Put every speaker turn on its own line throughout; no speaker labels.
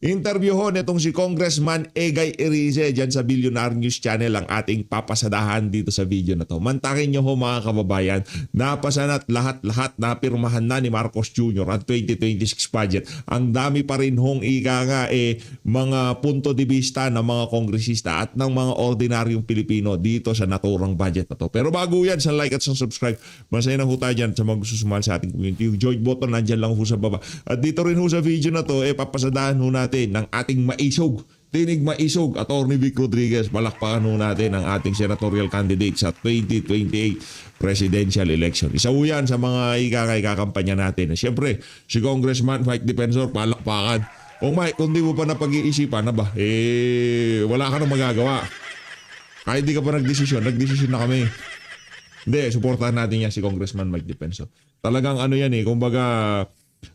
Interviewon itong si Congressman Egay Erice dyan sa Billionaire News Channel ang ating papasadahan dito sa video na to. Mantakin nyo ho mga kababayan, napasanat lahat napirmahan na ni Marcos Jr. ang 2026 budget. Ang dami pa rin hong mga punto de vista ng mga kongresista at ng mga ordinaryong Pilipino dito sa naturang budget na to. Pero bago yan, sa like at sa subscribe, masaya na ho tayo dyan sa mga gusto sumali sa ating community. Yung join button nandyan lang ho sa baba. At dito rin ho sa video na to, papasadahan ho natin ng ating maisog, tinig maisog, Atty. Vic Rodriguez. Palakpakan ho natin ang ating senatorial candidate sa 2028 presidential election. Isa ho yan sa mga ikakampanya natin. Siyempre, si Congressman Mike Defensor, palakpakan. O Mike, kung di mo pa napag-iisipan na ba, wala ka na magagawa. Kahit di ka pa nagdesisyon na kami. Hindi, supportahan natin yan si Congressman Mike Defensor. Talagang kumbaga,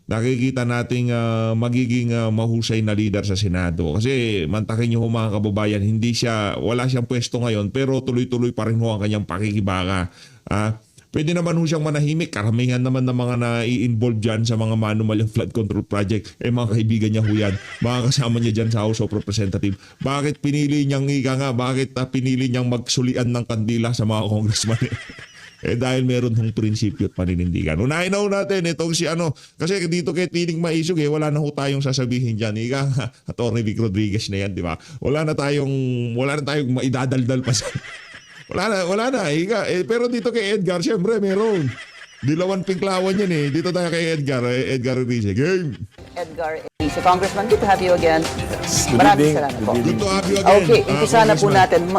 nakikita nating magiging mahusay na leader sa Senado. Kasi mantakin nyo mga kababayan, wala siyang pwesto ngayon pero tuloy-tuloy pa rin ho ang kanyang pakikibaka. Pwede naman ho siyang manahimik. Karamihan naman ng mga na-i-involve dyan sa mga manumal yung flood control project. Mga kaibigan niya ho yan. Mga kasama niya dyan sa House of Representatives. Bakit pinili niyang pinili niyang magsulian ng kandila sa mga congressman? Dahil meron hong prinsipyo at paninindigan. Unahin na ho natin itong kasi dito kay Tinig Maisog wala na ho tayong sasabihin dyan. Atty. Vic Rodriguez na yan, di ba? Wala na tayong maidadaldal pa sa... wala na. Pero dito kay Edgar, syempre meron. Dilawan pinklawan yan Dito tayo kay Edgar Erice. Game!
Edgar Erice. Congressman, good to have you again. Maraming salamat po.
Good to have you again.
Okay, umpisa na po natin.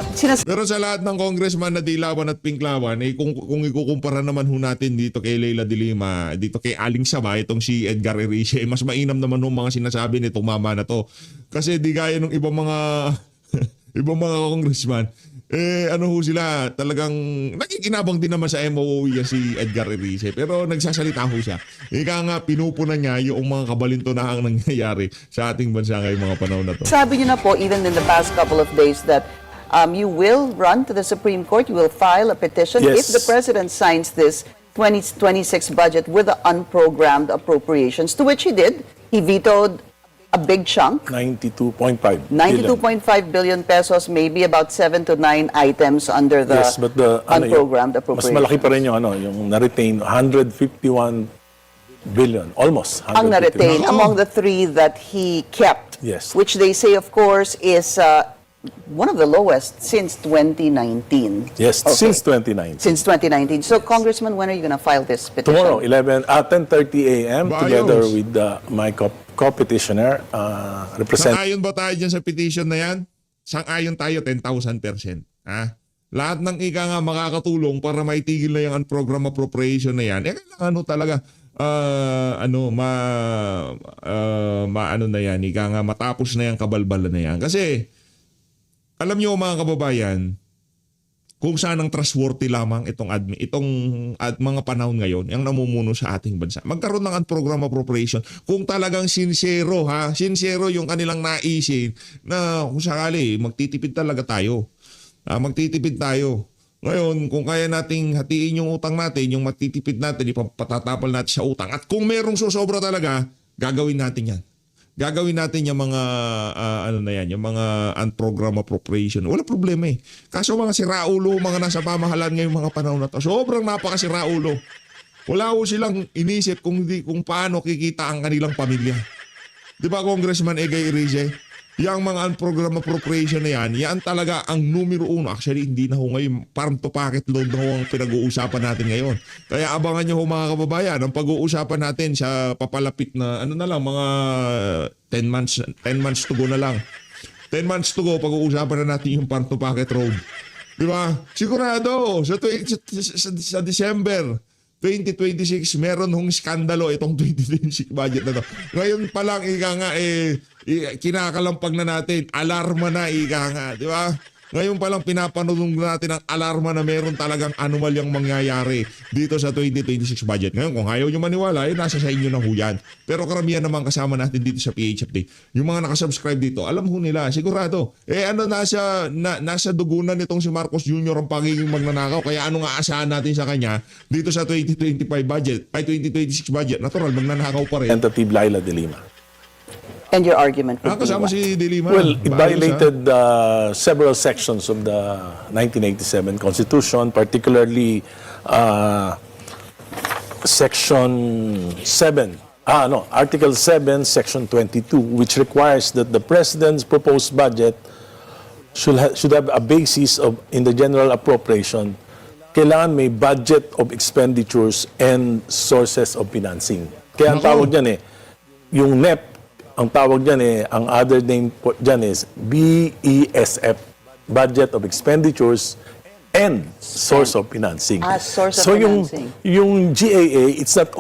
Pero sa lahat ng congressman na dilawan at pinklawan, kung ikukumpara naman ho natin dito kay Leila de Lima, dito kay Aling Sama, itong si Edgar Erice, mas mainam naman ng mga sinasabi nitong mama na to. Kasi di gaya ng ibang mga congressman, sila talagang nakikinabang din naman sa MOOE si Edgar Erice, pero nagsasalita ho siya. Pinupunan niya yung mga kabalintunahang nangyayari sa ating bansa ngayong mga panahon na to.
Sabi niyo na po, even in the past couple of days, that you will run to the Supreme Court, you will file a petition if the President signs this 2026 budget with the unprogrammed appropriations, to which he did. He vetoed a big chunk.
92.5
billion pesos, maybe about 7 to 9 items under the
but the
unprogrammed
mas
appropriation.
malaki pa rin yung na-retain 151 billion, almost 151.
Ang na-retain among the three that he kept,
Yes.
which they say, of course, is one of the lowest since 2019.
Yes,
Okay.
since 2019.
Since 2019. So, Congressman, when are you going to file this petition?
Tomorrow, 10:30 a.m.
Bayos.
together with my co-petitioner, represent.
Sang-ayon ba tayo dyan sa petition na yan? Sang-ayon tayo 10,000%. Lahat ng makakatulong para maitigil na yung program appropriation na yan, kailangan talaga matapos na yung kabalbalan na yan. Kasi alam niyo mga kababayan, kung saan ang trustworthy lamang itong mga panahon ngayon, yung namumuno sa ating bansa. Magkaroon ng program appropriation kung talagang sincero yung kanilang naisip na kung sakali magtitipid talaga tayo. Magtitipid tayo. Ngayon, kung kaya nating hatiin yung utang natin, yung matitipid natin, ipatatapal natin sa utang. At kung merong susobra talaga, gagawin natin yan. Gagawin natin yung mga yung mga unprogrammed appropriation. Wala problema Kaso mga siraulo, mga nasa pamahalaan ngayong mga panahon na to, sobrang napakasiraulo. Wala ho silang inisip kung paano kikita ang kanilang pamilya. Di ba, Congressman Egay Erice? Yang mga unprogrammed appropriation na yan talaga ang numero uno. Actually, hindi na ho ngayon, farm to pocket loan na ho ang pinag-uusapan natin ngayon. Kaya abangan nyo ho mga kababayan, ang pag-uusapan natin sa papalapit na, mga 10 months to go na lang. 10 months to go, pag-uusapan na natin yung farm to pocket road. Di ba? Sigurado, sa December 2026, meron hong skandalo itong 2026 budget na to. Ngayon pa lang, kinakalampag na natin, alarma na, di ba? Ngayon pa lang pinapanulong natin ang alarma na meron talagang anomalyang mangyayari dito sa 2026 budget. Ngayon, kung ayaw nyo maniwala, nasa sa inyo na ho yan. Pero karamihan naman kasama natin dito sa PH Update. Yung mga nakasubscribe dito, alam ho nila, sigurado. Nasa dugunan nitong si Marcos Jr. ang pagiging magnanakaw. Kaya ano nga asahan natin sa kanya dito sa 2026 budget? Natural, magnanakaw pa rin.
Representative Leila de Lima.
And your argument would be
Kasama
what?
si Dilima.
Well, it
Maayos,
violated several sections of the 1987 Constitution, particularly Section 7. Article 7, Section 22, which requires that the President's proposed budget should have a basis in the general appropriation. Kailangan may budget of expenditures and sources of financing. Kaya ang
Nako.
tawag dyan yung NEP, ang tawag dyan ang other name po dyan is BESF, Budget of Expenditures and Source of Financing.
Source of
So
financing.
yung GAA, it's not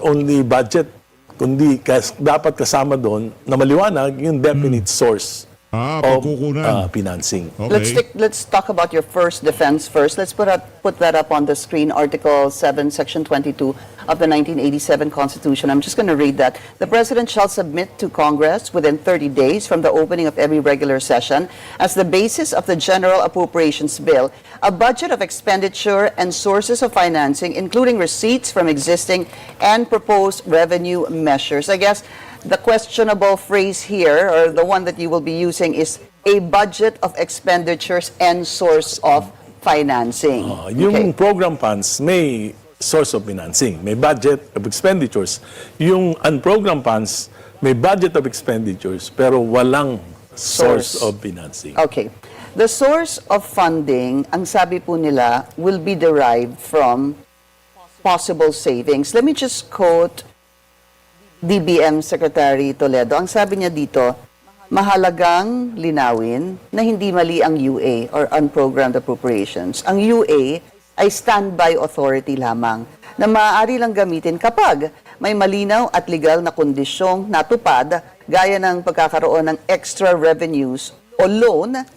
only budget, kundi dapat kasama doon na maliwanag yung definite source of
pagkukunan.
financing.
Okay.
Let's talk about your first defense first. Let's put that up on the screen. Article 7, Section 22 of the 1987 Constitution. I'm just going to read that. The President shall submit to Congress within 30 days from the opening of every regular session as the basis of the General Appropriations Bill, a budget of expenditure and sources of financing, including receipts from existing and proposed revenue measures. I guess the questionable phrase here, or the one that you will be using, is a budget of expenditures and source of financing.
Yung program funds may source of financing, may budget of expenditures. Yung unprogrammed funds may budget of expenditures pero walang source of financing.
Okay. The source of funding, ang sabi po nila, will be derived from possible savings. Let me just quote DBM Secretary Toledo. Ang sabi niya dito, mahalagang linawin na hindi mali ang UA or Unprogrammed Appropriations. Ang UA ay standby authority lamang na maaari lang gamitin kapag may malinaw at legal na kondisyong natupad gaya ng pagkakaroon ng extra revenues o loan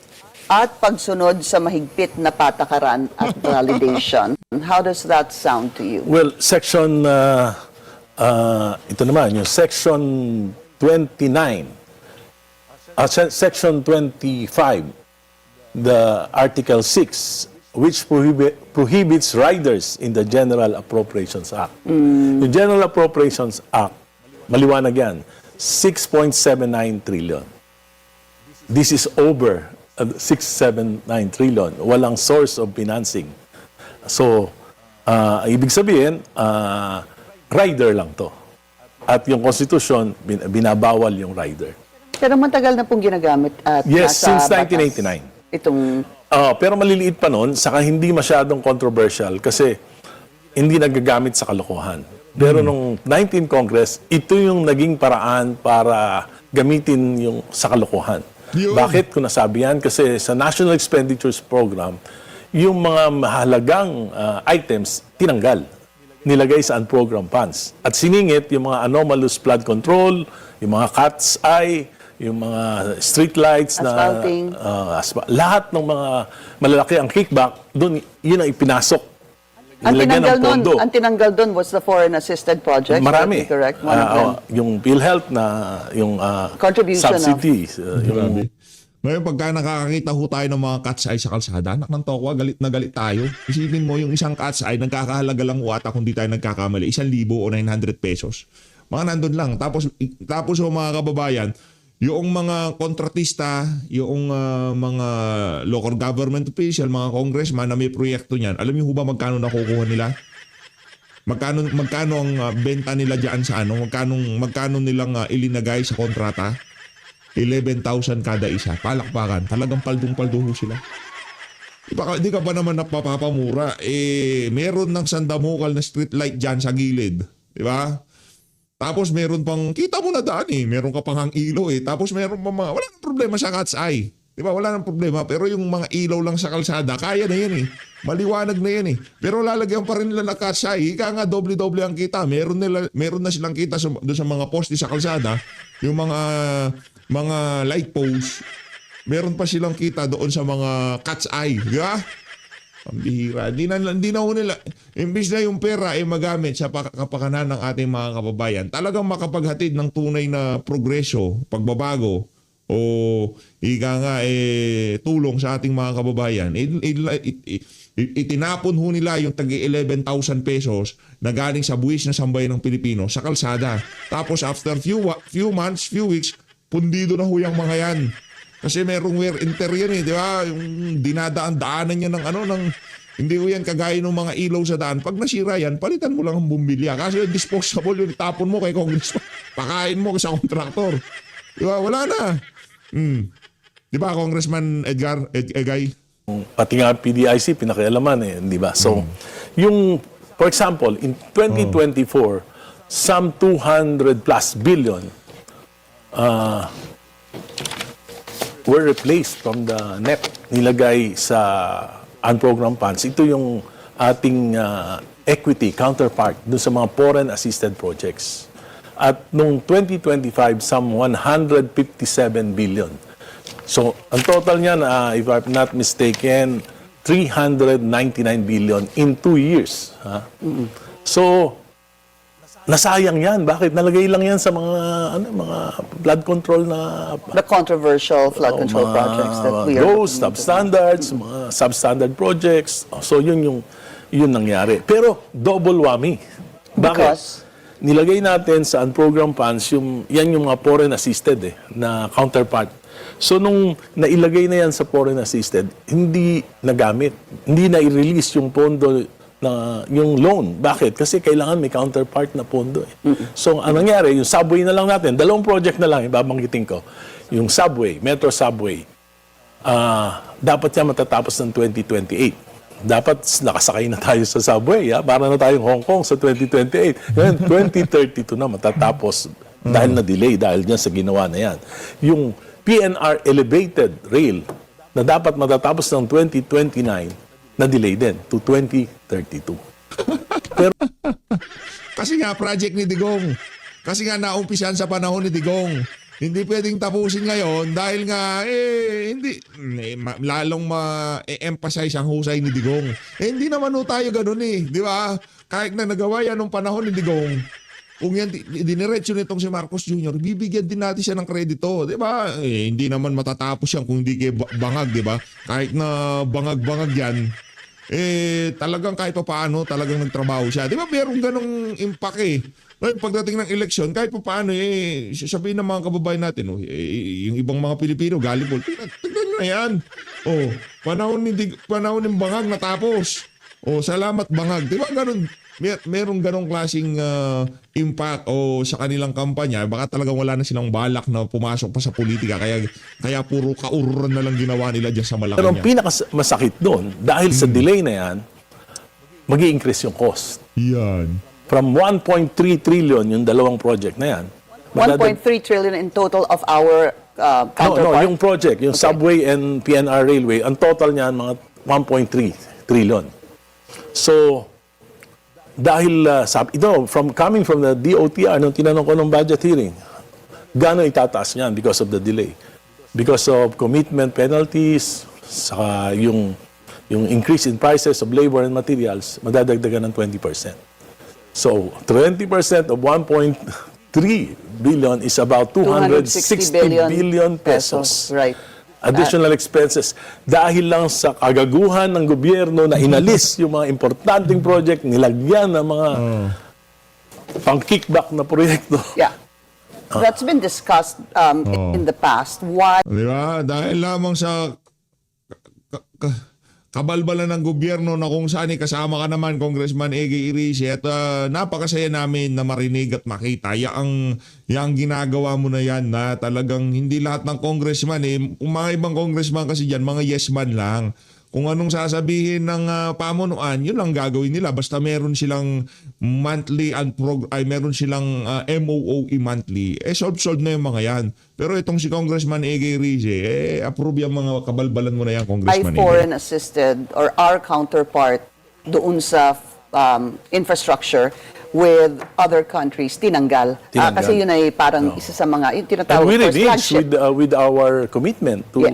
at pagsunod sa mahigpit na patakaran at validation. How does that sound to you?
Well, section ito naman yung section 29, section 25, the article 6, which prohibits riders in the General Appropriations Act. Yung General Appropriations Act, maliwanag yan, 6.79 trillion. This is over 679 trillion. Walang source of financing. So, ibig sabihin, rider lang to. At yung Constitution, binabawal yung rider.
Pero matagal na pong ginagamit at
Yes,
nasa
since
batas
1989.
itong
Pero maliliit pa noon, saka hindi masyadong controversial kasi hindi nagagamit sa kalokohan. Pero nung 19th Congress, ito yung naging paraan para gamitin yung sa kalokohan.
Yun.
Bakit ko nasabi yan? Kasi sa National Expenditures Program, yung mga mahalagang items tinanggal. Nilagay sa unprogrammed funds. At siningit yung mga anomalous flood control, yung mga cat's eye, yung mga street lights
Asphalting.
lahat ng mga malalaki ang kickback, doon yun ang ipinasok.
ang
Nilagyan
tinanggal
ng
doon,
pondo.
ang tinanggal doon was the foreign assisted project.
Marami.
Correct. One of them.
Yung PhilHealth na yung
Contribution of-
subsidies.
Grabe. Ngayon, pagka nakakakita ho tayo ng mga cat's eye sa kalsada, anak ng tokwa, galit na galit tayo. Isipin mo, yung isang cat's eye, nagkakahalaga lang ho ata kung di tayo nagkakamali, 1,000 o 900 pesos. Mga nandun lang. Tapos ho, mga kababayan, yung mga kontratista, yung mga local government official, mga congressman na may proyekto niyan, alam niyo ho ba magkano nakukuha nila? Magkano ang benta nila diyan sa ano? Magkano nilang ilinagay sa kontrata? 11,000 kada isa. Palakpakan. Talagang paldong-paldo ho sila. Di ka ba naman napapapamura? Meron ng sandamukal na street light dyan sa gilid. Di ba? Tapos meron pang, kita mo na daan meron ka pang hang ilaw Tapos meron pa mga, wala nang problema sa cat's eye. Di ba? Wala nang problema. Pero yung mga ilaw lang sa kalsada, kaya na yan Maliwanag na yan Pero lalagyan pa rin nila na cat's eye. Ika nga, doble-doble ang kita. Meron na silang kita doon sa mga poste sa kalsada. Yung mga light posts. Meron pa silang kita doon sa mga cat's eye. Di ba? Ang bihira. Hindi na ho nila. Imbis na yung pera ay magamit sa kapakanan ng ating mga kababayan, talagang makapaghatid ng tunay na progresyo, pagbabago, o o ika nga tulong sa ating mga kababayan, itinapon ho nila yung tagi 11,000 pesos na galing sa buwis na sambayan ng Pilipino sa kalsada. Tapos after few months, few weeks, pundido na ho yung mga yan. Kasi merong wear and tear yan di ba? Yung dinadaan-daanan niya ng hindi ko yan kagaya ng mga ilaw sa daan. Pag nasira yan, palitan mo lang ang bumbilya. Kasi yung disposable, yung itapon mo kay congressman. Pakain mo sa kontraktor. Di ba? Wala na. Di ba, Congressman Egay?
Pati nga PDIC, pinakialaman di ba? So, yung, for example, in 2024, some 200 plus billion were replaced from the NEP, nilagay sa unprogrammed funds. Ito yung ating equity counterpart dun sa mga foreign assisted projects. At nung 2025, some 157 billion. So, ang total niyan, if I'm not mistaken, 399 billion in 2 years. So, nasayang yan. Bakit? Nalagay lang yan sa mga flood control na
The controversial flood control projects that we are
those substandards, mga substandard projects. So, yun nangyari. Pero, double whammy. Bakit?
Because?
Nilagay natin sa unprogrammed funds, yan yung mga foreign assisted na counterpart. So, nung nailagay na yan sa foreign assisted, hindi nagamit. Hindi na-release yung pondo na yung loan. Bakit? Kasi kailangan may counterpart na pondo. So, anong nangyari? Yung subway na lang natin, 2 project na lang, ibabanggitin ko. Yung subway, Metro Subway, dapat yan matatapos ng 2028. Dapat nakasakay na tayo sa subway, para na tayong Hong Kong sa 2028. Ngayon, 2032 na matatapos dahil na-delay, dahil dyan sa ginawa na yan. Yung PNR Elevated Rail na dapat matatapos ng 2029, na-delay din to 2032. Pero
Kasi nga project ni Digong. Kasi nga naumpisan sa panahon ni Digong. Hindi pwedeng tapusin ngayon dahil nga hindi lalong ma-emphasize ang husay ni Digong. Hindi naman ho tayo ganoon di ba? Kahit na nagawa yan nung panahon ni Digong, kung yan diniretso nitong si Marcos Jr., bibigyan din natin siya ng kredito, di ba? Hindi naman matatapos yan kung hindi kayo bangag, di ba? Kahit na bangag-bangag yan, talagang kahit pa paano, talagang nagtrabaho siya. Di ba merong ganong impact Ngayon, pagdating ng eleksyon, kahit pa paano, sasabihin ng mga kababayan natin, yung ibang mga Pilipino, gullible, tignan nyo na yan. Panahon ng bangag natapos. Salamat bangag. Di ba ganun? Merong ganong klaseng impact sa kanilang kampanya. Baka talagang wala na silang balak na pumasok pa sa politika. Kaya puro kaururan na lang ginawa nila dyan sa Malacanang.
Pero ang pinakamasakit doon, dahil sa delay na yan, mag-i-increase yung cost.
Yan.
From 1.3 trillion yung 2 project na yan.
1.3 trillion in total of our counterpart.
No, yung project, yung subway and PNR railway, ang total niyan mga 1.3 trillion. So, dahil coming from the DOTR, nung tinanong ko ng budget hearing, gano'n itataas niyan because of the delay? Because of commitment penalties, saka yung increase in prices of labor and materials, madadagdagan ng 20%. So, 20% of 1.3 billion is about 260 billion pesos.
Right.
Additional expenses. Dahil lang sa kagaguhan ng gobyerno na inalis yung mga importanteng project, nilagyan ng mga pang-kickback na proyekto.
Yeah. That's been discussed in the past. Why?
Di ba? Dahil lamang sa kabalbalan ng gobyerno na kung saan kasama ka naman, Congressman Egay Irice, at napakasaya namin na marinig at makita yang ginagawa mo na yan na talagang hindi lahat ng congressman mga ibang congressman kasi dyan, mga yes man lang. Kung anong sasabihin ng pamunuan, yun lang gagawin nila. Basta meron silang monthly meron silang MOOE monthly. Solve na yung mga yan. Pero itong si Congressman Egay Rizze, approve yung mga kabalbalan mo na yan, Congressman Egay.
Foreign assisted or our counterpart doon sa infrastructure with other countries, tinanggal. Kasi yun ay parang isa sa mga, yung tinatawag
And we
for
reach
flagship.
with our commitment to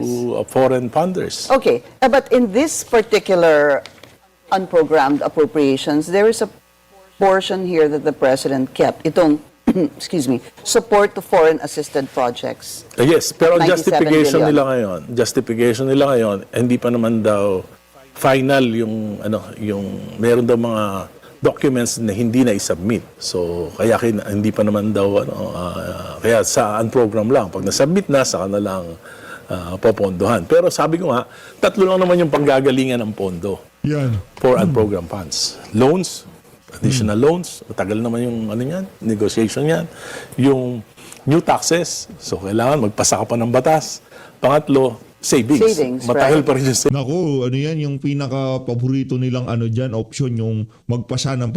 foreign funders.
Okay, but in this particular unprogrammed appropriations, there is a portion here that the President kept. Itong support to foreign assisted projects.
Yes, pero ang
97 billion.
justification nila ngayon, hindi pa naman daw final yung meron daw mga documents na hindi na i-submit. So kaya hindi pa naman daw kaya sa program lang. Pag na-submit na saka na lang popondohan. Pero sabi ko nga, tatlo lang naman yung panggagalingan ng pondo
Yan.
for program funds. Loans, additional loans, matagal naman yung negotiation yan. Yung new taxes, so kailangan magpasa ka pa ng batas. Pangatlo, savings. Matagal
right.
pa rin yung savings.
Naku, ano yan, yung pinaka-paborito nilang dyan, option, yung magpasa ng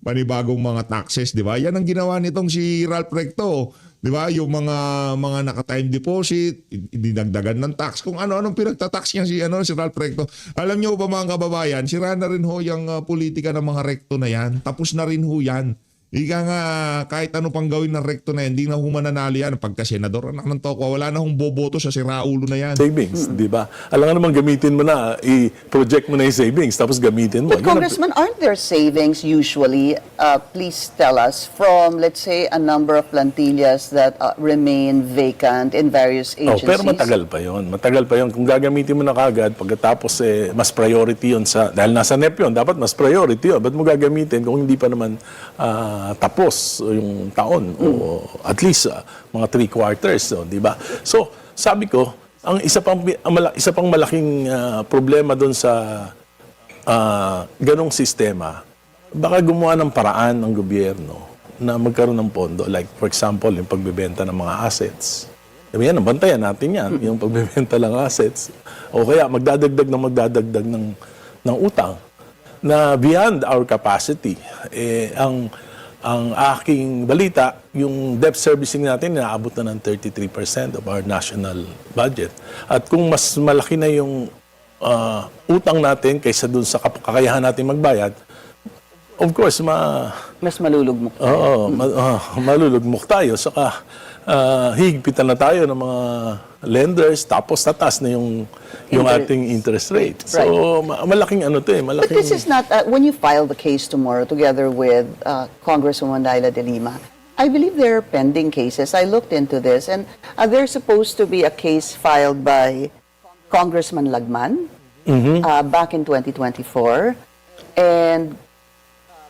panibagong mga taxes, di ba? Yan ang ginawa nitong si Ralph Recto. Di ba? Yung mga naka-time deposit, dinagdagan ng tax. Kung ano-anong pinagtatax niya si Ralph Recto. Alam niyo ba mga kababayan, sira na rin ho yung politika ng mga Recto na yan. Tapos na rin ho yan. Ika nga, kahit ano pang gawin ng Recto na yan, hindi na ho mananalo yan. Pagka senador, anak ng tokwa, wala na hong boboto sa siraulo na yan.
Savings, di ba? Alam nga naman gamitin mo na, i-project mo na yung savings, tapos gamitin mo.
But Congressman, aren't there savings usually, please tell us, from let's say a number of plantillas that remain vacant in various agencies?
Pero matagal pa yon. Matagal pa yon. Kung gagamitin mo na kagad, pagkatapos mas priority yon dahil nasa NEP yun, dapat mas priority yun. Ba't mo gagamitin kung hindi pa naman tapos yung taon o at least mga 3 quarters, di ba? So, sabi ko, ang isa pang malaking problema doon sa ganong sistema, baka gumawa ng paraan ng gobyerno na magkaroon ng pondo. Like, for example, yung pagbebenta ng mga assets. Yan, bantayan natin yan, yung pagbebenta ng assets. O kaya, magdadagdag ng utang na beyond our capacity. Ang aking balita, yung debt servicing natin inaabot na ng 33% of our national budget. At kung mas malaki na yung utang natin kaysa dun sa kakayahan natin magbayad, of course,
mas malulugmok tayo.
Oo, malulugmok tayo. Saka higpitan na tayo ng mga lenders, tapos tatas na yung ating interest rate. So, malaking malaking...
But this is not, when you file the case tomorrow together with Congresswoman Laila De Lima, I believe there are pending cases. I looked into this, and there's supposed to be a case filed by Congressman Lagman back in 2024, and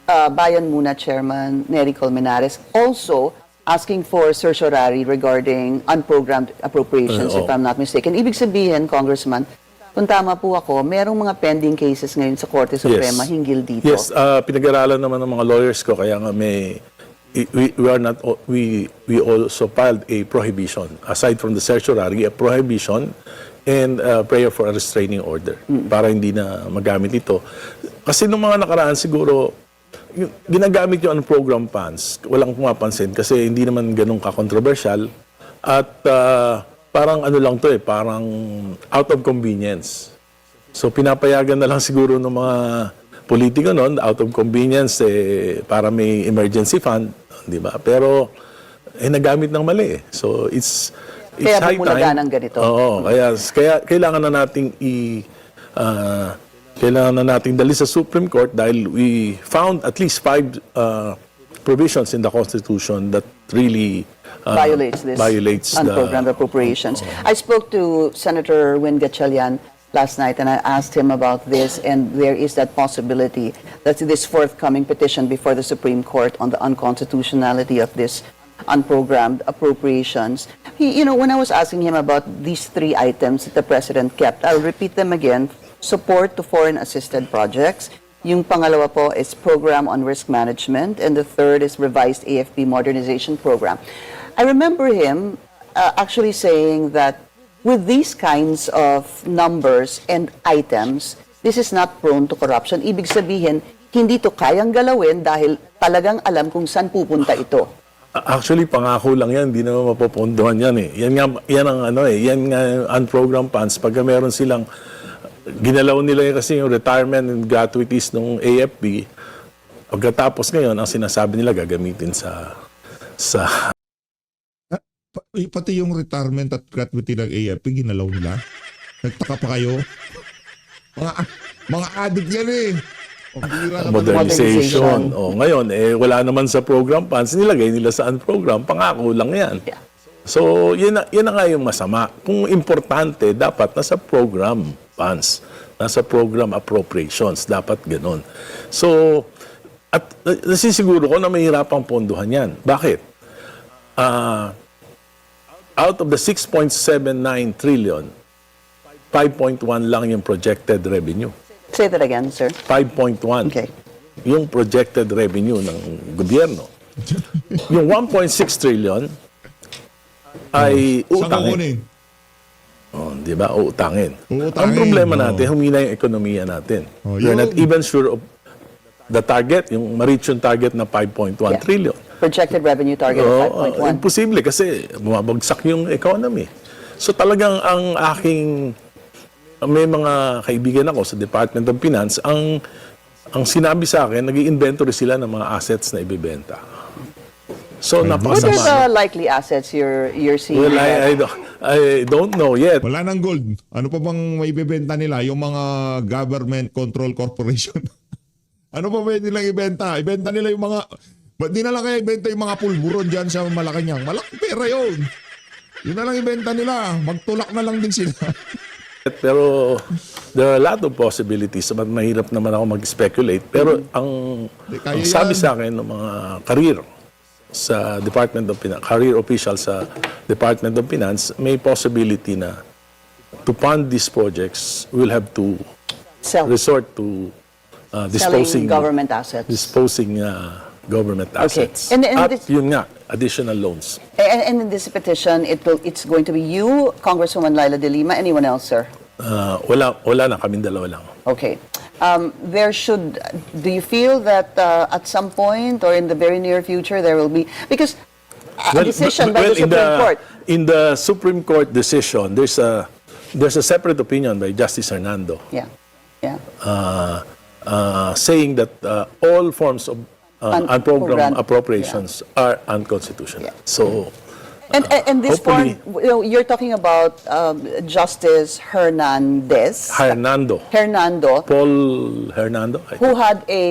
Bayan Muna Chairman Nery Colmenares also asking for certiorari regarding unprogrammed appropriations, if I'm not mistaken. Ibig sabihin, Congressman, kung tama po ako, merong mga pending cases ngayon sa Korte Suprema hinggil dito.
Yes, pinag-aralan naman ng mga lawyers ko, kaya nga we also filed a prohibition. Aside from the certiorari, a prohibition and prayer for a restraining order para hindi na magamit ito. Kasi nung mga nakaraan siguro, ginagamit yung program funds, walang pumapansin kasi hindi naman ganun ka-controversial at parang lang to parang out of convenience. So pinapayagan na lang siguro ng mga politiko noon, out of convenience para may emergency fund, di ba? Pero nagamit ng mali. So it's
kaya
high time.
Ng ganito.
Oo, kaya kailangan na nating kailangan na nating dali sa Supreme Court dahil we found at least 5 provisions in the Constitution that really
violates unprogrammed appropriations. I spoke to Senator Win Gatchalian last night and I asked him about this, and there is that possibility that this forthcoming petition before the Supreme Court on the unconstitutionality of this unprogrammed appropriations. When I was asking him about these 3 items that the President kept, I'll repeat them again. Support to foreign assisted projects. Yung pangalawa po is program on risk management, and the third is revised AFP modernization program. I remember him actually saying that with these kinds of numbers and items, this is not prone to corruption. Ibig sabihin, hindi to kayang galawin dahil talagang alam kung saan pupunta ito.
Actually, pangako lang yan, hindi naman mapopondohan yan Yan ang unprogrammed funds. Pagka meron silang ginalaw nila kasi yung retirement and gratuities ng AFP, pagkatapos ngayon, ang sinasabi nila gagamitin sa
Pati yung retirement at gratuity ng AFP, ginalaw nila. Nagtaka pa kayo? Mga addict yan Pambira ka
modernization. Ngayon, wala naman sa program funds, nilagay nila sa unprogram, pangako lang yan.
Yeah.
So, yan na nga yung masama. Kung importante, dapat nasa program funds, nasa program appropriations, dapat ganun. So, at nasisiguro ko na mahirapang pondohan yan. Bakit? Out of the 6.79 trillion, 5.1 lang yung projected revenue.
Say that again, sir.
5.1
Okay.
yung projected revenue ng gobyerno. Yung 1.6 trillion ay
Saan
utangin.
kukunin?
Di ba? Utangin.
Uutangin,
Ang problema
oo.
natin, humina yung ekonomiya natin.
yun.
We're not even sure of the target, yung ma-reach yung target na 5.1
Yeah.
trillion.
Projected revenue target of 5.1.
Imposible kasi bumabagsak yung economy. So talagang ang aking, may mga kaibigan ako sa Department of Finance, ang sinabi sa akin, nag-i-inventory sila ng mga assets na ibibenta. So
What
napakasama.
are the likely assets you're seeing?
Well, I don't know yet.
Wala nang gold. Ano pa bang may bebenta nila? Yung mga government control corporation. Ano pa pwede nilang ibenta? Ibenta nila yung mga... Ba't di na lang kaya ibenta yung mga pulburon dyan sa Malacanang? Malaking pera yun. Yun na lang ibenta nila. Magtulak na lang din sila.
Pero there are a lot of possibilities. Mahirap naman ako mag-speculate. Pero ang
kaya
sabi
yan.
sa akin ng mga career sa Department of Finance, career official sa Department of Finance, may possibility na to fund these projects, we'll have to resort to
Selling government assets.
disposing government
Okay.
assets.
And
At
this-
yun nga, additional loans.
And in this petition, it's going to be you, Congresswoman Laila De Lima, anyone else, sir?
Wala na, kaming dalawa lang.
Okay. Do you feel that at some point or in the very near future there will be, because a decision by the Supreme Court.
In the Supreme Court decision, there's a separate opinion by Justice Hernando
Yeah. Yeah.
saying that all forms of unprogrammed
Unprogrammed,
appropriations are unconstitutional.
Yeah.
So,
And this
hopefully-
form, you're talking about Justice Hernandez. Hernando,
Paul Hernando, I
who
think.
had a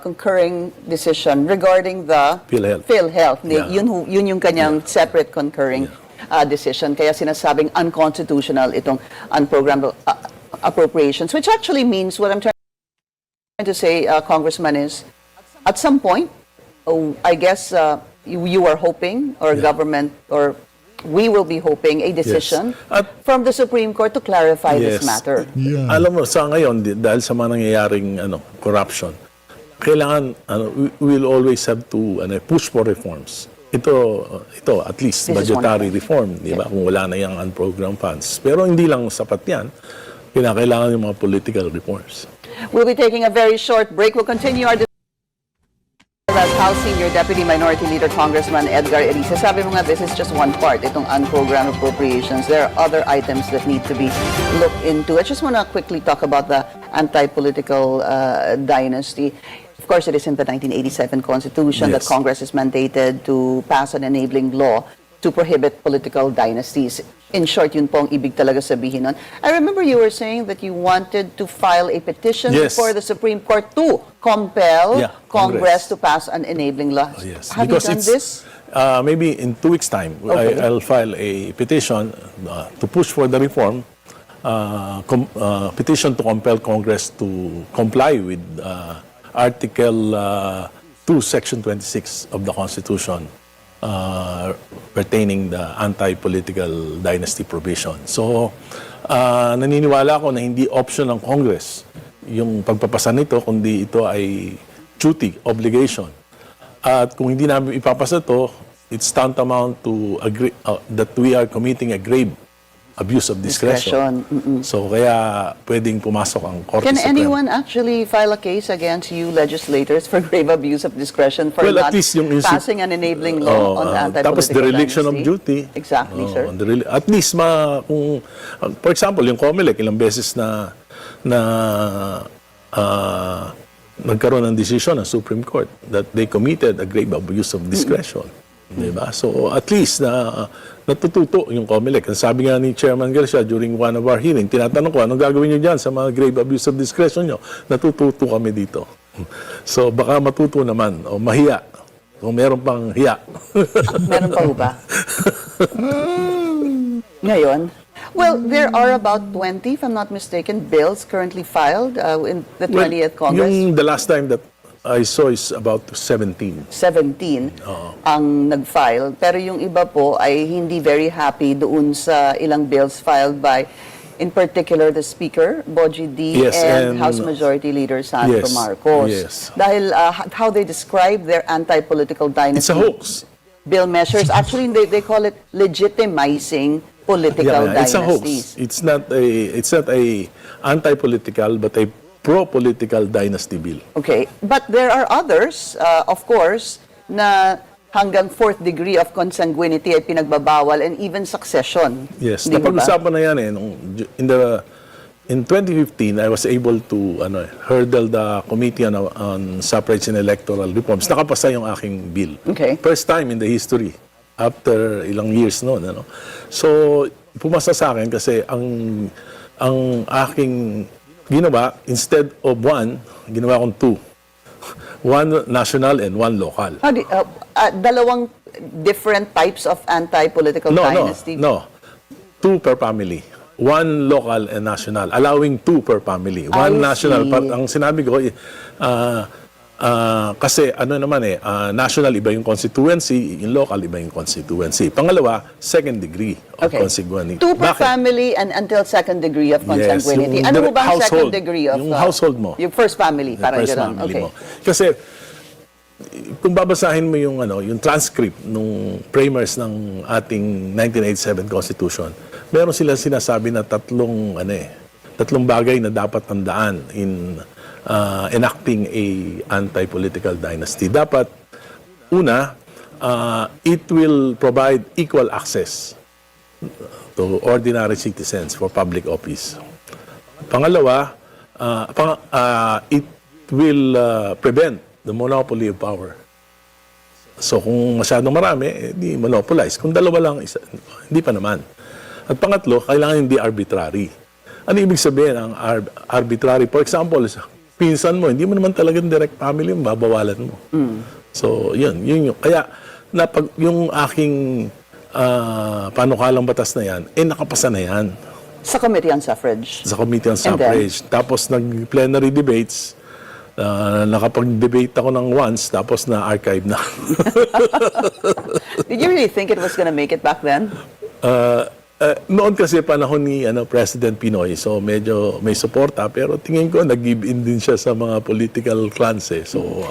concurring decision regarding the
PhilHealth. Yeah.
Yun yung kanyang separate concurring decision. Kaya sinasabing unconstitutional itong unprogrammed appropriations, which actually means what I'm trying to say, Congressman, is at some point, I guess you are hoping, or government, or we will be hoping a decision from the Supreme Court to clarify this matter.
Yeah.
Alam mo, sa ngayon, dahil sa mga nangyayaring corruption, kailangan, we will always have to push for reforms. Ito at least
This is
budgetary
one
reform, di ba? Kung wala na yung unprogrammed funds. Pero hindi lang sapat yan. Kailangan yung mga political reforms.
We'll be taking a very short break. We'll continue our discussion. As House Senior Deputy Minority Leader Congressman Edgar Erice, sabi mo nga, this is just one part, itong unprogrammed appropriations. There are other items that need to be looked into. I just want to quickly talk about the anti-political dynasty. Of course, it is in the 1987 Constitution that
Yes.
Congress is mandated to pass an enabling law to prohibit political dynasties. In short, yun po ang ibig talaga sabihin nun. I remember you were saying that you wanted to file a petition
Yes.
before the Supreme Court to compel Congress to pass an enabling law.
Yes.
Have you done this?
Maybe in 2 weeks' time,
Okay.
I'll file a petition to push for the reform, petition to compel Congress to comply with Article 2, Section 26 of the Constitution pertaining the anti-political dynasty provision. So, naniniwala ako na hindi option ng Congress yung pagpapasa nito, kundi ito ay duty, obligation. At kung hindi namin ipapasa to, it's tantamount to agree, that we are committing a grave abuse of discretion. So kaya pwedeng pumasok ang Korte
Can
Suprema.
anyone actually file a case against you legislators for grave abuse of discretion for
Well,
not
at least yung
passing an enabling law on the anti-political
tapos dereliction of
dynasty?
duty.
Exactly, sir.
At least kung for example, yung COMELEC ilang beses na nagkaroon ng desisyon ng Supreme Court that they committed a grave abuse of discretion. Diba? So at least natututo yung COMELEC. Sabi nga ni Chairman Garcia during one of our hearing, tinatanong ko, anong gagawin nyo dyan sa mga grave abuse of discretion nyo? Natututo kami dito. So baka matuto naman o mahiya. Kung meron pang hiya.
Meron pa ho ba? Ngayon? Well, there are about 20, if I'm not mistaken, bills currently filed in the 20th Congress.
Yung the last time that I saw is about 17.
17 ang nag-file. Pero yung iba po ay hindi very happy doon sa ilang bills filed by, in particular, the Speaker, Bogie D,
Yes,
and
and-
House Majority Leader Sandro
Yes,
Marcos.
yes.
Dahil how they describe their anti-political dynasty
It's a hoax.
bill measures, actually they call it legitimizing political
It's a hoax.
dynasties.
It's not a anti-political but a pro-political dynasty bill.
Okay, but there are others, of course, na hanggang fourth degree of consanguinity ay pinagbabawal and even succession.
Yes,
Hindi mo ba?
napag-usapan na yan in 2015 I was able to hurdle the Committee on Suffrage and Electoral Reforms. Nakapasa yung aking bill.
Okay.
First time in the history after ilang years noon, So pumasa sa akin kasi ang aking ginawa, instead of one, ginawa kong two. One national and one local.
Dalawang different types of anti-political dynasty.
No. Two per family. One local and national. Allowing two per family. One
I
national.
see.
Ang sinabi ko, kasi national iba yung constituency, yung local iba yung constituency. Pangalawa, second degree of
Okay.
consanguinity.
Two per
Bakit?
family and until second degree of consanguinity.
yung
Ano mo ba ang second
household.
degree of...
Yung household mo.
Yung first family, parang
First
gano'n.
family
Okay.
mo. Kasi kung babasahin mo yung transcript nung framers ng ating 1987 Constitution, meron sila sinasabi na tatlong bagay na dapat tandaan in enacting a anti-political dynasty. Dapat, una, it will provide equal access to ordinary citizens for public office. Pangalawa, it will prevent the monopoly of power. So kung masyadong marami, di monopolize. Kung dalawa lang, hindi pa naman. At pangatlo, kailangan hindi arbitrary. Ano ibig sabihin ang arbitrary? For example, pinsan mo, hindi mo naman talagang direct family, babawalan mo. So, yun. Kaya, yung aking panukalang batas na yan, nakapasa na yan
Sa Committee on Suffrage.
sa Committee on
And then?
Suffrage. Tapos nag-plenary debates, nakapag-debate ako ng once, tapos na-archive na.
Did you really think it was going to make it back then?
Noon kasi panahon ni President Pinoy, so medyo may suporta, pero tingin ko nag-give in din siya sa mga political clans eh. So,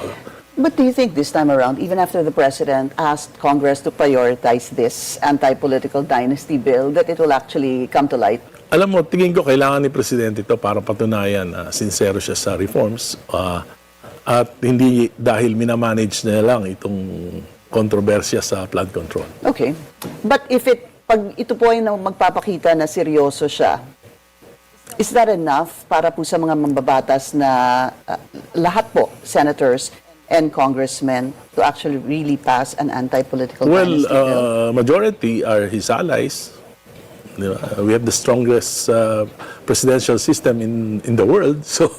But do you think this time around, even after the President asked Congress to prioritize this anti-political dynasty bill, that it will actually come to light?
alam mo, tingin ko kailangan ni Presidente ito para patunayan na sincero siya sa reforms at hindi dahil minamanage na lang itong kontrobersya sa flood control.
Okay. But pag ito po ay magpapakita na seryoso siya, is that enough para po sa mga mambabatas na lahat po, senators and congressmen, to actually really pass an anti-political dynasty bill?
Majority are his allies. We have the strongest presidential system in the world. So,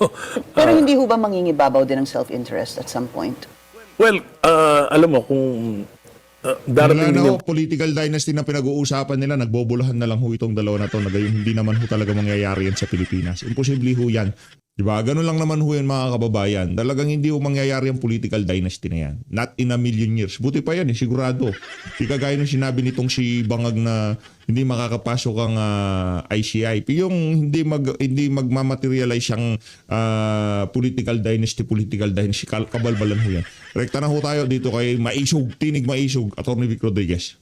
Pero hindi ho ba mangingibabaw din ng self-interest at some point?
well, alam mo, kung darating
Wala
din
na
yung
ho, political dynasty na pinag-uusapan nila, nagbobolahan na lang ho itong dalawa na to, na gayon hindi naman ho talaga mangyayari yan sa Pilipinas. Imposible ho yan. Diba? Ganun lang naman ho yan mga kababayan. Talagang hindi ho mangyayari ang political dynasty na yan. Not in a million years. Buti pa yan sigurado. Di kagaya nung sinabi nitong si Bangag na hindi makakapasok ang ICI. Yung hindi magmamaterialize siyang political dynasty, kabalbalan ho yan. Rekta na ho tayo dito kay Maisog, Tinig Maisog, Atty. Vic Rodriguez.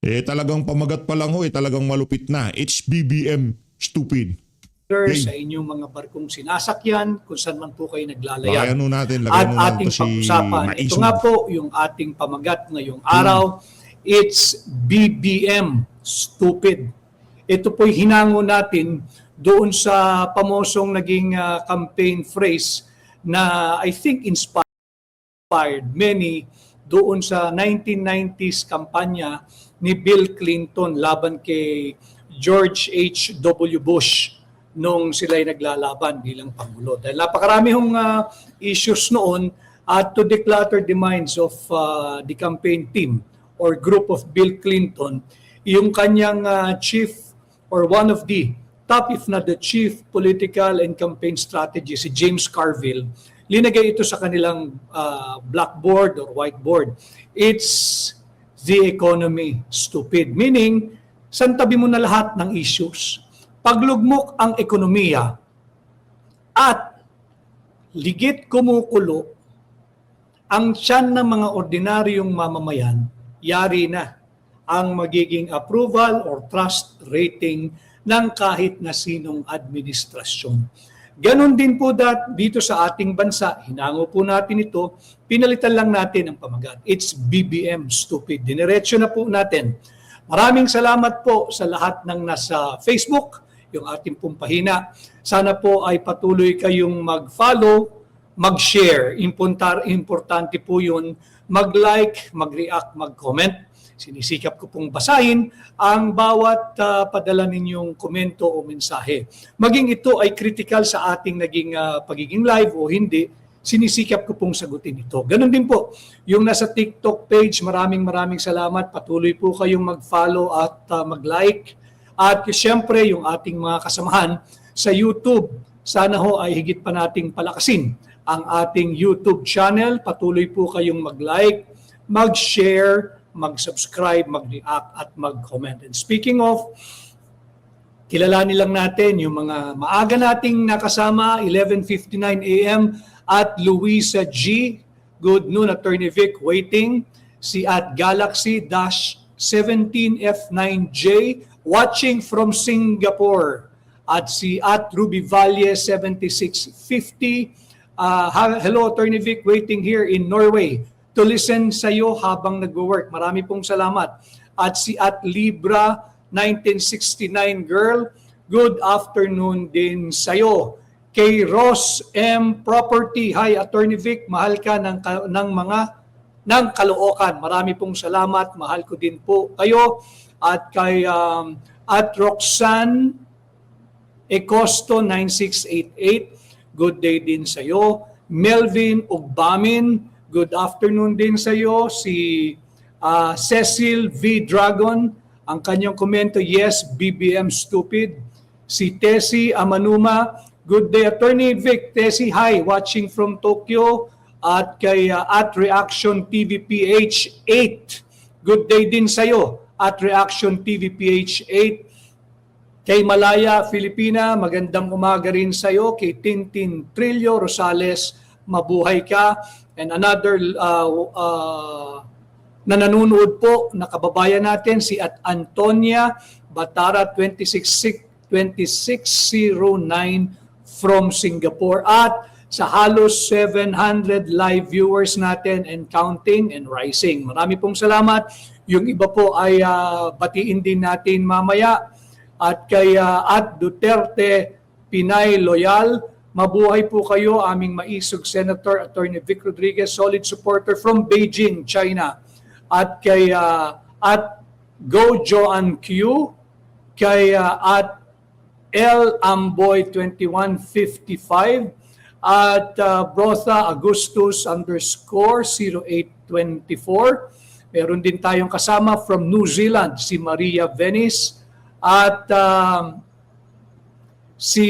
Talagang pamagat pa lang ho, talagang malupit na. It's BBM, stupid.
Sa inyong mga barkong sinasakyan, kung saan man po kayo naglalayag.
Lagayan ho natin,
At
lagayan ho natin
ating
to si
pag-usapan, ito
Maisog.
nga po yung ating pamagat ngayong araw, it's BBM, stupid. Ito po'y hinango natin doon sa pamosong naging campaign phrase na I think inspired many doon sa 1990s kampanya ni Bill Clinton laban kay George H.W. Bush nung sila'y naglalaban bilang Pangulo. Dahil napakarami hong issues noon at to declutter the minds of the campaign team or group of Bill Clinton, yung kanyang chief or one of the top if not the chief political and campaign strategist, si James Carville, linagay ito sa kanilang blackboard or whiteboard. It's the economy stupid. Meaning, santabi mo na lahat ng issues. Paglugmok ang ekonomiya at ligit kumukulo ang tiyan ng mga ordinaryong mamamayan, yari na ang magiging approval or trust rating ng kahit na sinong administrasyon. Ganon din po dito sa ating bansa, hinango po natin ito, pinalitan lang natin ang pamagat. It's BBM stupid. Dinerecho na po natin. Maraming salamat po sa lahat ng nasa Facebook, yung ating pong pahina. Sana po ay patuloy kayong mag-follow, mag-share. Importante po yun. Mag-like, mag-react, mag-comment. Sinisikap ko pong basahin ang bawat padala ninyong komento o mensahe. Maging ito ay critical sa ating naging pagiging live o hindi, sinisikap ko pong sagutin ito. Ganon din po, yung nasa TikTok page, maraming salamat. Patuloy po kayong mag-follow at mag-like. At siyempre, yung ating mga kasamahan sa YouTube, sana ho ay higit pa nating palakasin ang ating YouTube channel. Patuloy po kayong mag-like, mag-share, mag-subscribe, mag-react at mag-comment. And speaking of, kilalanin lang natin yung mga maaga nating nakasama, 11:59 a.m. at Luisa G. Good noon, Attorney Vic, waiting. Si at Galaxy-17F9J, watching from Singapore. At si at Ruby Valle 7650. Hello, Attorney Vic, waiting here in Norway to listen sa iyo habang nag-work. Marami pong salamat. At si at Libra 1969 girl, good afternoon din sa iyo. Kay Ross M. Property, hi Attorney Vic, mahal ka ng Caloocan. Marami pong salamat, mahal ko din po kayo. At kay at Roxanne Ecosto 9688, good day din sa iyo. Melvin Ugbamin, good afternoon din sa iyo. Si Cecil V. Dragon, ang kanyang komento, yes, BBM stupid. Si Tessie Amanuma, good day Attorney Vic. Tessie, hi, watching from Tokyo. At kay at Reaction TVPH 8, good day din sa iyo. At Reaction TVPH 8. Kay Malaya, Filipina, magandang umaga rin sa iyo. Kay Tintin Trillo Rosales, mabuhay ka. And another na nanonood po na kababayan natin, si at Antonia Batara 2609 from Singapore. At sa halos 700 live viewers natin and counting and rising. Marami pong salamat. Yung iba po ay batiin din natin mamaya. At kay at Duterte Pinay Loyal, mabuhay po kayo, aming maisog Senator Attorney Vic Rodriguez, solid supporter from Beijing, China. At kay at Go Joan Q, kay at L Amboy 2155, at Brotha Augustus _0824. Meron din tayong kasama from New Zealand, si Maria Venice. At si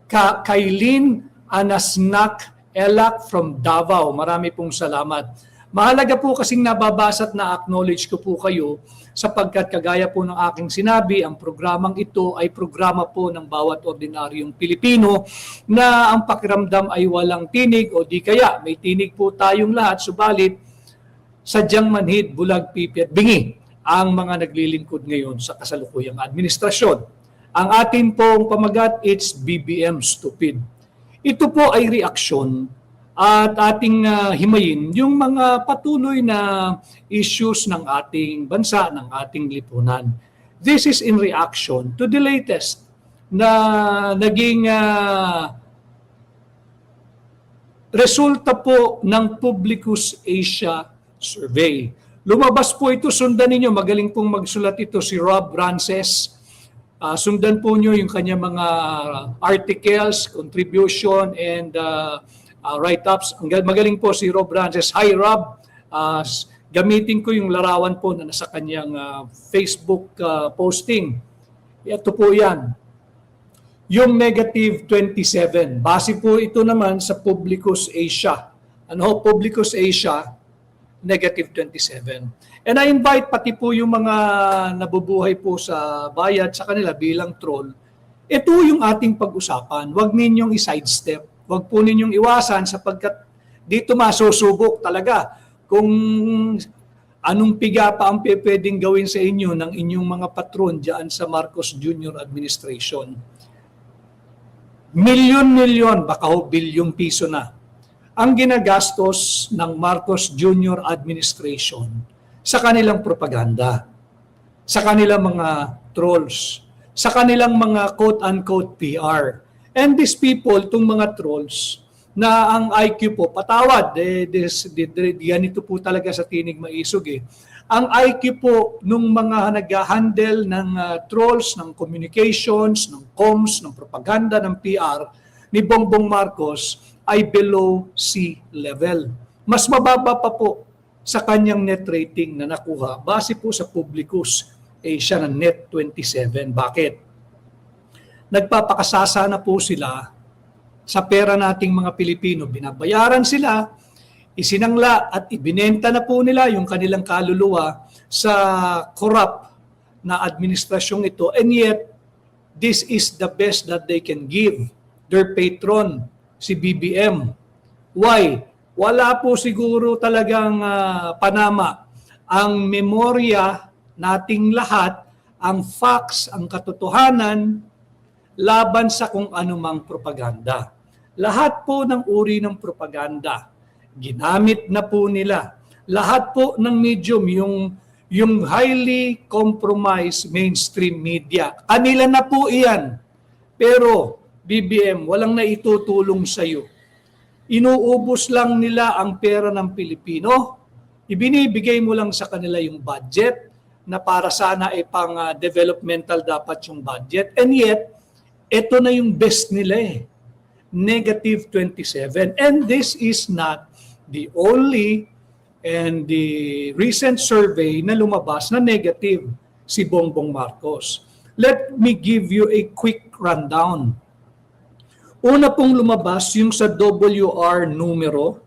Kailin Anasnak Elak from Davao. Marami pong salamat. Mahalaga po kasing nababasa at na-acknowledge ko po kayo sapagkat kagaya po ng aking sinabi, ang programang ito ay programa po ng bawat ordinaryong Pilipino na ang pakiramdam ay walang tinig o di kaya may tinig po tayong lahat, subalit sadyang manhid, bulag, pipi at bingi ang mga naglilingkod ngayon sa kasalukuyang administrasyon. Ang atin pong pamagat, it's BBM stupid. Ito po ay reaksyon at ating himayin yung mga patuloy na issues ng ating bansa, ng ating lipunan. This is in reaction to the latest na naging resulta po ng Publicus Asia Survey. Lumabas po ito, sundan ninyo, magaling pong magsulat ito si Rob Rances. Sundan po nyo yung kanya mga articles, contribution, and write-ups. Magaling po si Rob Rances. Hi Rob! Gamitin ko yung larawan po na nasa kanyang Facebook posting. Ito po yan. Yung negative 27. Base po ito naman sa Publicus Asia. Ano, Publicus Asia, negative 27. And I invite pati po yung mga nabubuhay po sa bayad sa kanila bilang troll. Ito yung ating pag-usapan. Huwag ninyong i-sidestep. Huwag po ninyong iwasan sapagkat dito masusubok talaga kung anong piga pa ang pwedeng gawin sa inyo ng inyong mga patron dyan sa Marcos Jr. Administration. Milyon-milyon, baka ho bilyong piso na ang ginagastos ng Marcos Jr. Administration sa kanilang propaganda, sa kanilang mga trolls, sa kanilang mga quote-unquote PR. And these people, itong mga trolls, na ang IQ po, patawad, ganito po talaga sa tinig maisog eh. Ang IQ po nung mga nag-handle ng trolls, ng communications, ng comms, ng propaganda, ng PR ni Bongbong Marcos ay below sea level. Mas mababa pa po sa kanyang net rating na nakuha base po sa Publicus Asia na net 27. Bakit? Nagpapakasasa na po sila sa pera nating mga Pilipino. Binabayaran sila, isinangla at ibinenta na po nila yung kanilang kaluluwa sa corrupt na administrasyong ito. And yet, this is the best that they can give their patron, si BBM. Why? Wala po siguro talagang panama. Ang memorya nating lahat, ang facts, ang katotohanan, laban sa kung anumang propaganda. Lahat po ng uri ng propaganda, ginamit na po nila. Lahat po ng medium, yung highly compromised mainstream media, kanila na po iyan. Pero BBM, walang naitutulong sa iyo. Inuubos lang nila ang pera ng Pilipino. Ibinibigay mo lang sa kanila yung budget na para sana ay pang developmental dapat yung budget. And yet, ito na yung best nila eh. Negative 27. And this is not the only and the recent survey na lumabas na negative si Bongbong Marcos. Let me give you a quick rundown. Una pong lumabas yung sa WR numero.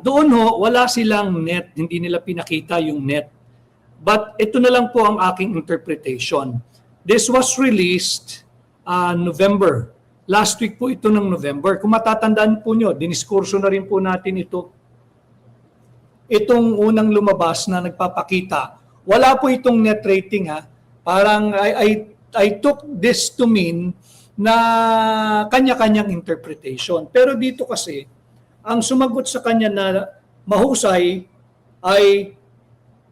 Doon ho, wala silang net. Hindi nila pinakita yung net. But ito na lang po ang aking interpretation. This was released November. Last week po ito ng November. Kung matatandaan po nyo, diniskurso na rin po natin ito. Itong unang lumabas na nagpapakita. Wala po itong net rating ha. Parang I took this to mean na kanya-kanyang interpretation. Pero dito kasi, ang sumagot sa kanya na mahusay ay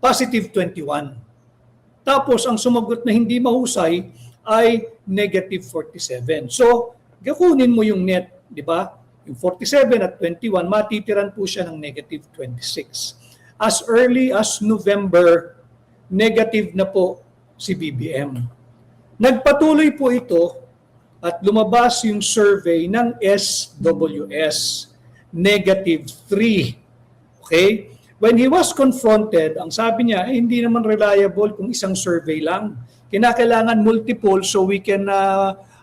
positive 21. Tapos ang sumagot na hindi mahusay ay negative 47. So, gakunin mo yung net, di ba? Yung 47 at 21, matitiran po siya ng negative 26. As early as November, negative na po si BBM. Nagpatuloy po ito at lumabas yung survey ng SWS, negative 3. Okay? When he was confronted, ang sabi niya, hindi naman reliable kung isang survey lang. Kinakailangan multiple so we can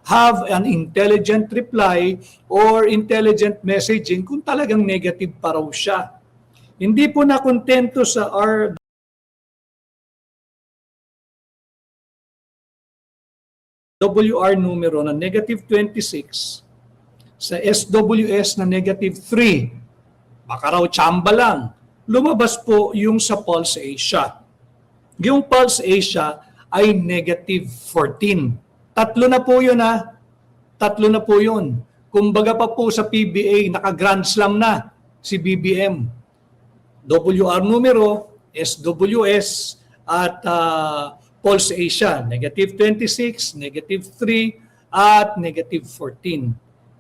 have an intelligent reply or intelligent messaging kung talagang negative pa raw siya. Hindi po nakontento sa WR numero na negative 26, sa SWS na negative 3, baka raw tsamba lang, lumabas po yung sa Pulse Asia. Yung Pulse Asia ay negative 14. Tatlo na po yun ha. Tatlo na po yun. Kumbaga pa po sa PBA, naka-Grand Slam na si BBM. WR numero, SWS, at Pulse Asia, negative 26, negative 3, at negative 14.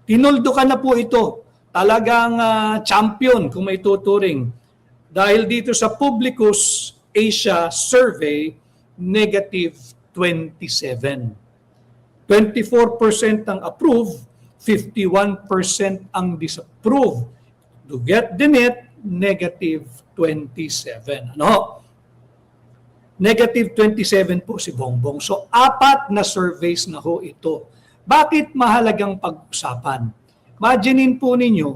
Tinuldo ka na po ito. Talagang champion kung may tuturing. Dahil dito sa Publicus Asia survey, negative 27. 24% ang approve, 51% ang disapprove. To get the net, negative 27. Ano? Negative 27 po si Bongbong. So, 4 na surveys na ho ito. Bakit mahalagang pag-usapan? Imaginein po ninyo,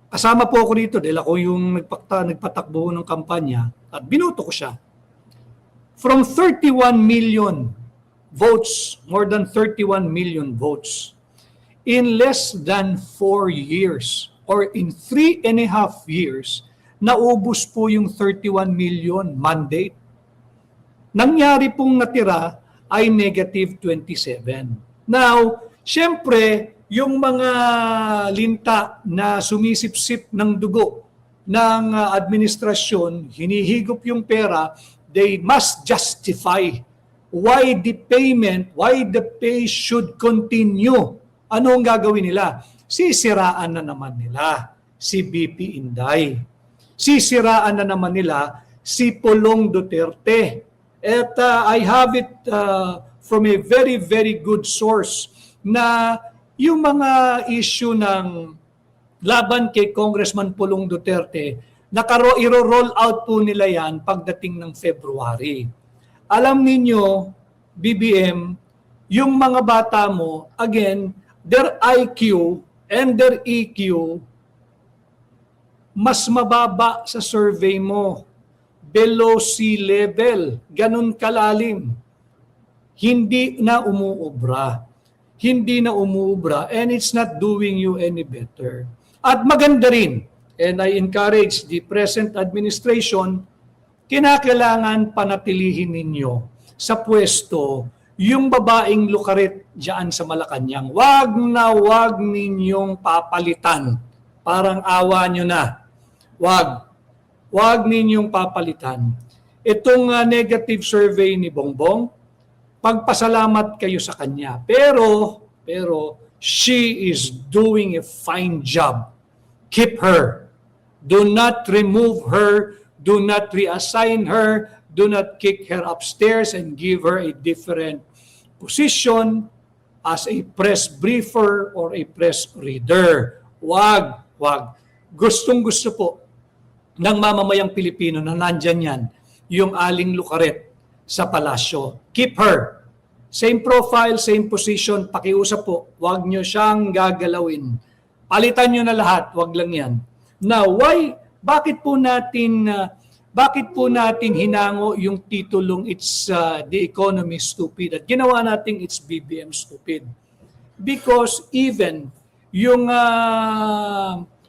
kasama po ako dito dahil ako yung nagpatakbo ng kampanya at binoto ko siya. From 31 million votes, more than 31 million votes, in less than 4 years or in 3.5 years, naubos po yung 31 million mandate. Nangyari pong natira ay negative 27. Now, syempre, yung mga linta na sumisipsip ng dugo ng administrasyon, hinihigop yung pera, they must justify why the pay should continue. Ano ang gagawin nila? Sisiraan na naman nila si BP Inday. Sisiraan na naman nila si Pulong Duterte. At I have it from a very, very good source na yung mga issue ng laban kay Congressman Pulong Duterte, iro-roll out po nila yan pagdating ng February. Alam ninyo, BBM, yung mga bata mo, again, their IQ and their EQ mas mababa sa survey mo. Below sea level. Ganun kalalim. Hindi na umuubra. Hindi na umuubra and it's not doing you any better. At maganda rin, and I encourage the present administration, kinakailangan panatilihin ninyo sa pwesto yung babaeng lukarit diyan sa Malacanang. Wag na wag ninyong papalitan. Parang awa nyo na. Wag ninyong papalitan. Itong negative survey ni Bongbong, pagpasalamat kayo sa kanya. Pero she is doing a fine job. Keep her. Do not remove her. Do not reassign her. Do not kick her upstairs and give her a different position as a press briefer or a press reader. Wag. Gustong-gusto po ng mamamayang Pilipino na nandyan yan, yung Aling Lucaret sa palasyo. Keep her. Same profile, same position, pakiusap po. Wag nyo siyang gagalawin. Palitan nyo na lahat, wag lang yan. Now, bakit po natin hinango yung titulong It's the Economy Stupid at ginawa nating It's BBM Stupid? Because even yung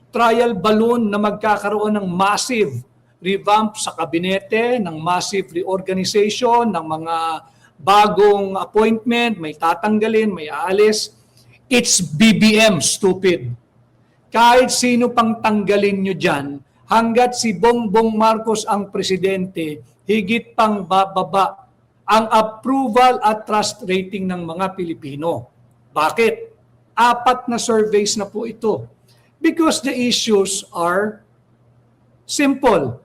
trial balloon na magkakaroon ng massive revamp sa kabinete, ng massive reorganization, ng mga bagong appointment, may tatanggalin, may aalis, it's BBM stupid. Kahit sino pang tanggalin nyo dyan, hanggat si Bongbong Marcos ang presidente, higit pang bababa ang approval at trust rating ng mga Pilipino. Bakit? 4 na surveys na po ito. Because the issues are simple.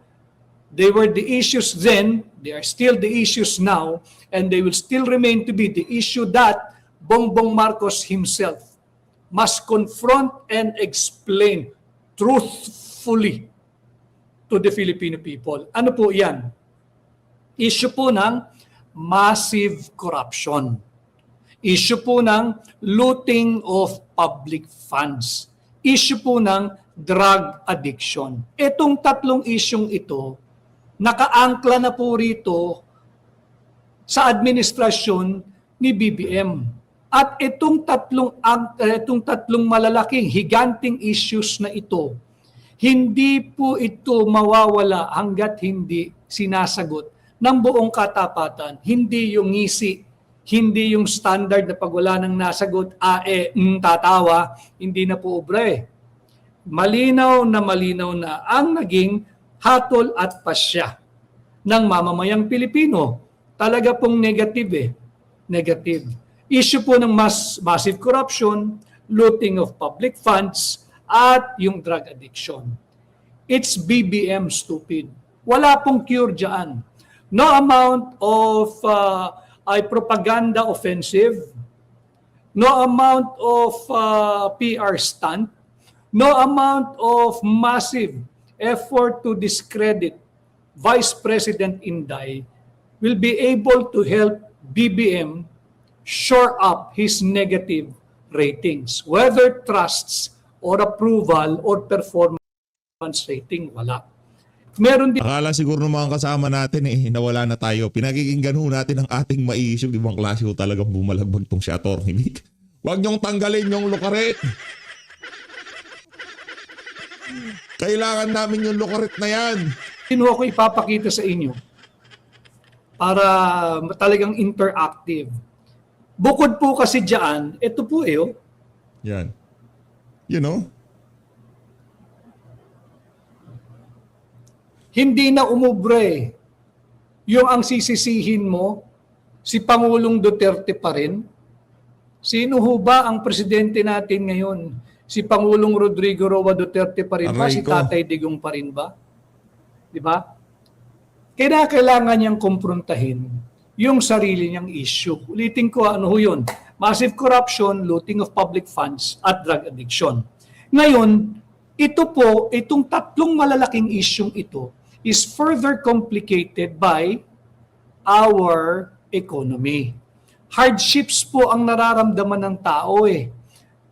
They were the issues then, they are still the issues now, and they will still remain to be the issue that Bongbong Marcos himself must confront and explain truthfully to the Filipino people. Ano po yan? Issue po ng massive corruption. Issue po ng looting of public funds. Issue po ng drug addiction. Itong 3 isyong ito, nakaangkla na po rito sa administrasyon ni BBM. At itong tatlong malalaking higanting issues na ito, hindi po ito mawawala hanggat hindi sinasagot ng buong katapatan. Hindi yung ngisi, hindi yung standard na pag wala nang nasagot, tatawa, hindi na po obra eh. Malinaw na ang naging hatol at pasya ng mamamayang Pilipino. Talaga pong negative eh. Negative. Issue po ng massive corruption, looting of public funds, at yung drug addiction. It's BBM stupid. Wala pong cure dyan. No amount of a propaganda offensive, no amount of PR stunt, no amount of massive effort to discredit Vice President Inday will be able to help BBM shore up his negative ratings. Whether trusts or approval or performance rating, wala. Meron din
Akala siguro ng mga kasama natin nawala na tayo. Pinakikinggan ho natin ang ating ma-issue. Ibang klase ho talagang bumalagbag tong si Atty. Vic. Huwag niyong tanggalin yung lukaret. Kailangan namin yung lukaret na yan.
ko ipapakita sa inyo para talagang interactive. Bukod po kasi dyan, ito po
Yan. You know?
hindi na umubre. Yung ang sisisihin mo, si Pangulong Duterte pa rin. Sino ho ba ang presidente natin ngayon? Si Pangulong Rodrigo Roa Duterte pa rin ba?
Aray
Si
ko.
Tatay Digong pa rin ba? Di ba? Kailangan niyang kumprontahin yung sarili niyang issue. Ulitin ko, ano ho yun? Massive corruption, looting of public funds, at drug addiction. Ngayon, itong tatlong malalaking isyung ito is further complicated by our economy. Hardships po ang nararamdaman ng tao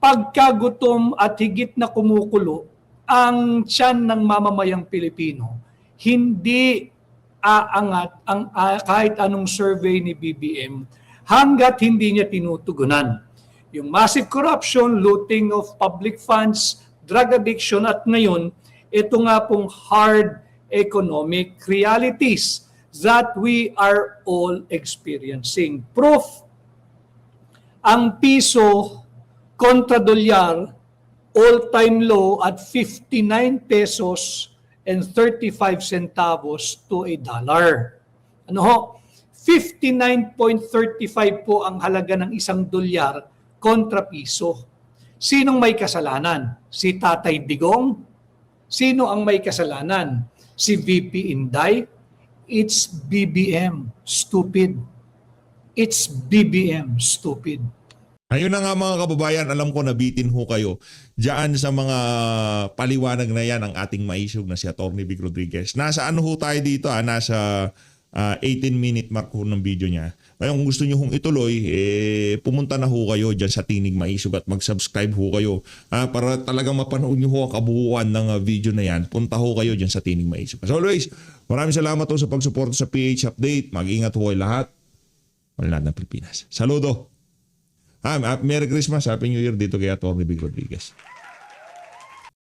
Pagkagutom at higit na kumukulo ang tiyan ng mamamayang Pilipino, hindi aangat ang kahit anong survey ni BBM hanggat hindi niya tinutugunan. Yung massive corruption, looting of public funds, drug addiction at ngayon, ito nga pong hard economic realities that we are all experiencing. Proof, ang piso kontra dolyar, all-time low at 59 pesos and 35 centavos to a dollar. Ano ho? 59.35 po ang halaga ng isang dolyar kontra piso. Sinong may kasalanan? Si Tatay Digong? Sino ang may kasalanan? Si VP Inday? It's BBM. Stupid. It's BBM. Stupid.
Ayun na nga mga kababayan, alam ko nabitin ho kayo diyan sa mga paliwanag na yan ang ating ma-issue na si Atty. Vic Rodriguez. Nasa ano ho tayo dito? Nasa 18-minute mark ho ng video niya. Kaya kung gusto nyo hong ituloy, pumunta na ho kayo dyan sa Tinig Ma-issue at mag-subscribe ho kayo para talagang mapanood nyo ho ang kabuuan ng video na yan. Punta ho kayo dyan sa Tinig Ma-issue. As always, maraming salamat ho sa pagsuporta sa PH Update. Mag-ingat ho kayo lahat. Wala ng Pilipinas. Saludo! Merry Christmas, Happy New Year dito kay Atty. Vic Rodriguez.